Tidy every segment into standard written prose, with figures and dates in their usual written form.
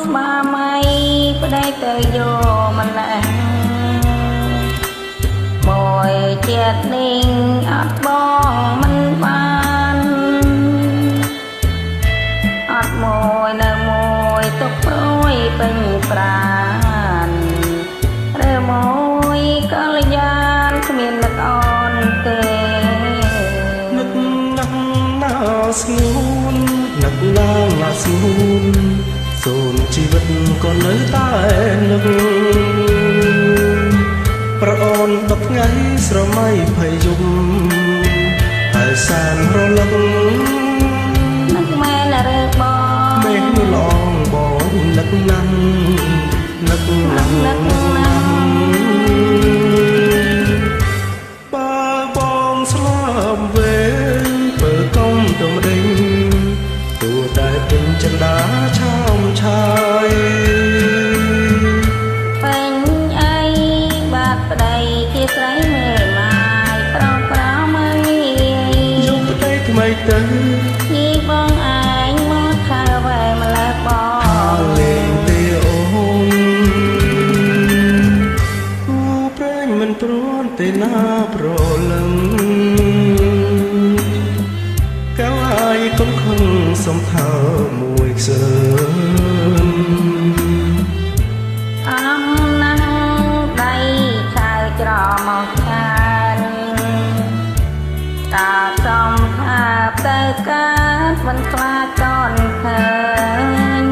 ស្មាមៃប្តីទៅយកម្លេះមួយជាតិនេះអត់បងមិនបានអត់មួយនៅមួយទុកព្រួយពេញប្រានឬមួយកលយានគ្មាននឹកអូនទេនឹកណាស់ណាស្ងួននឹកណាស់ណាស្ងួនសូនជីវិតក៏នៅតែនឹកប្រអូន10ថ្ងៃស្រមៃភ័យយំហើយសានរលឹកនឹកមែនឬបងមេឃលងបងនឹកណាស់នឹកណាស់នឹកណាស់បើបងស្លាប់វិញបើកុំទំរេញទូតែពេញចិន្តាឆោមឆាយពេញអីបាត់ប្តីជាស្រីមេម៉ាយប្រោប្រោមកយកប្តីថ្មីទៅញីបងឯងមកខើវែម្លេះបងលេងទេអូនគូប្រែងមិនព្រួនទេណាប្រលឹងកៅហើយកុំខឹងសំថើមួយខ្សើអំណាស់ដៃឆៅច្រមកខានតាសំថាទៅកើតមិនខ្លាចកូនឃើញ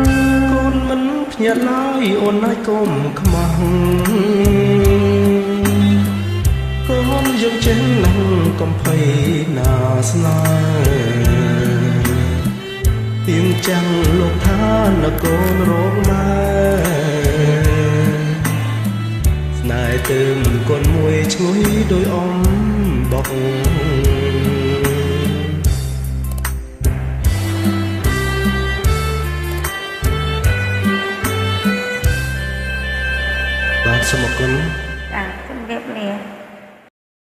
កូនមិនភ្ញាក់ឡើយអូនហើយកុំខ្មាស់កូនយើងចេះណាស់កំភៃណាស្នេហ៍ទៀងចាំងលោកថានកូនរងម៉ែស្នេហ៍ទៅកូនមួយឈ្ងុយដោយអំបោកបាទសូមអរគុណជំរាបលា